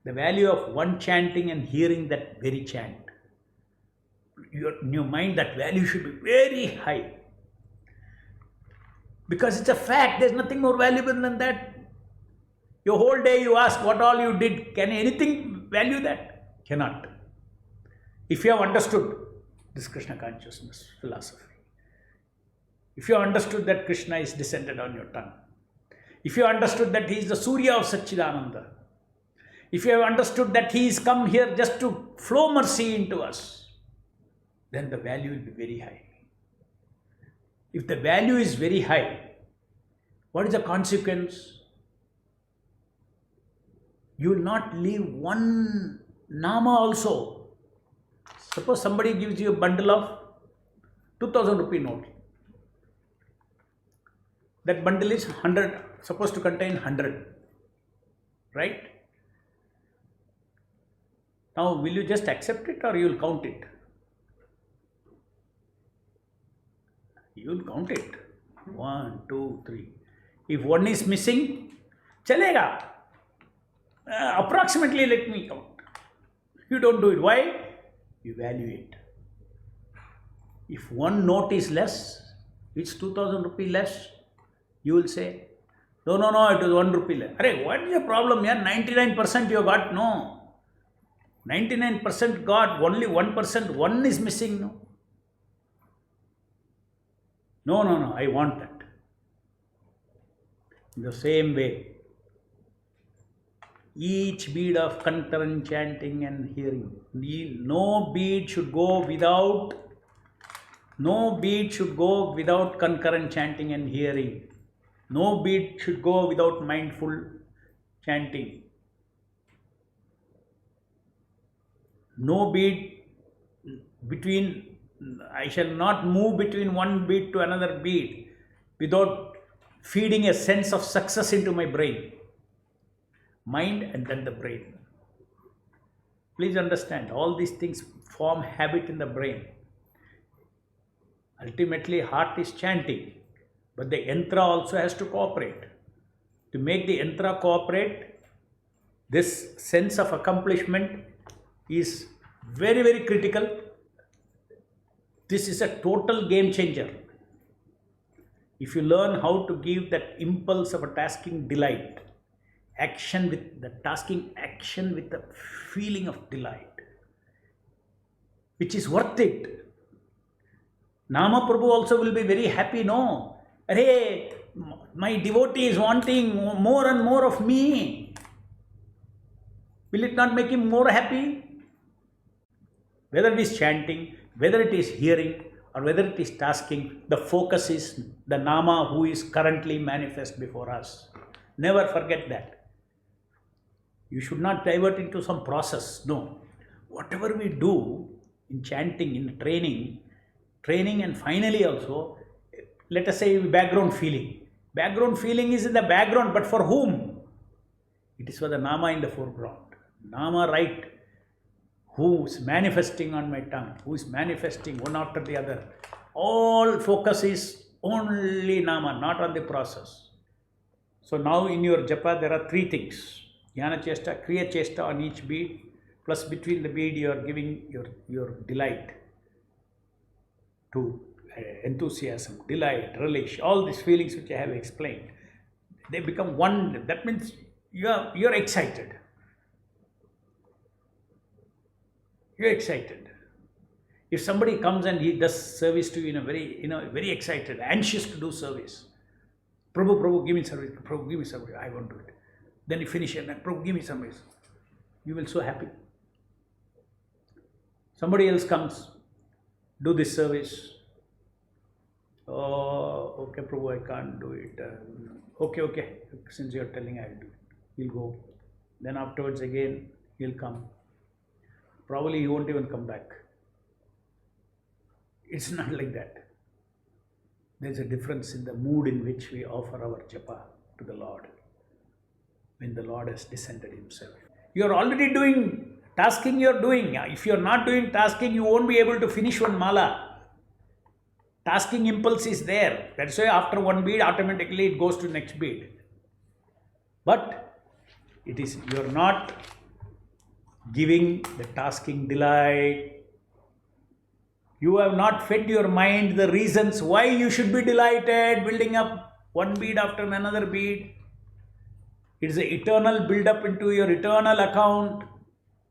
the value of one chanting and hearing that very chant. In your mind, that value should be very high. Because it's a fact, there's nothing more valuable than that. Your whole day you ask what all you did, can anything value that? Cannot. If you have understood this Krishna consciousness philosophy, if you have understood that Krishna is descended on your tongue, if you have understood that he is the Surya of Satchidananda, if you have understood that he is come here just to flow mercy into us, then the value will be very high. If the value is very high, what is the consequence? You will not leave one nama also. Suppose somebody gives you a bundle of 2000 rupee note. That bundle is 100, supposed to contain 100, right? Now, will you just accept it or you will count it? You will count it. 1, 2, 3. If one is missing, chalega. Approximately let me count. You don't do it. Why? You value it. If one note is less, it's 2000 rupee less, you will say, no, it was 1 rupee less. Arey, what is the problem here? 99% you got? No. 99% got, only 1%, one is missing. No, I want that. In the same way, each bead of concurrent chanting and hearing, no bead should go without concurrent chanting and hearing. No bead should go without mindful chanting. No bead between, I shall not move between one bead to another bead without feeding a sense of success into my brain. Mind and then the brain. Please understand, all these things form habit in the brain. Ultimately, heart is chanting, but the yantra also has to cooperate. To make the yantra cooperate, this sense of accomplishment is very, very critical. This is a total game changer. If you learn how to give that impulse of a tasking delight, action with the tasking action with the feeling of delight, which is worth it. Nama Prabhu also will be very happy, no? Arey, my devotee is wanting more and more of me. Will it not make him more happy? Whether it is chanting, whether it is hearing, or whether it is tasking, the focus is the Nama who is currently manifest before us. Never forget that. You should not divert into some process. No. Whatever we do in chanting, in training and finally also, let us say background feeling. Background feeling is in the background, but for whom? It is for the Nama in the foreground. Nama right, who is manifesting on my tongue, who is manifesting one after the other. All focus is only Nama, not on the process. So now in your japa there are 3 things. Jnana chesta, kriya chesta on each bead, plus between the bead you are giving your delight to enthusiasm, delight, relish, all these feelings which I have explained. They become one. That means you are excited. You're excited. If somebody comes and he does service to you in a very excited, anxious to do service. Prabhu, give me service. Prabhu, give me service. I won't do it. Then you finish it and Prabhu, give me service. You will be so happy. Somebody else comes, do this service. Oh, okay, Prabhu, I can't do it. Okay. Since you're telling, I'll do it. He'll go. Then afterwards again, he'll come. Probably he won't even come back. It's not like that. There's a difference in the mood in which we offer our japa to the Lord when the Lord has descended himself. You're already doing tasking, you're doing. If you're not doing tasking, you won't be able to finish one mala. Tasking impulse is there. That's why after one bead, automatically it goes to next bead. But you're not giving the tasking delight. You have not fed your mind the reasons why you should be delighted, building up one bead after another bead. It is an eternal build up into your eternal account.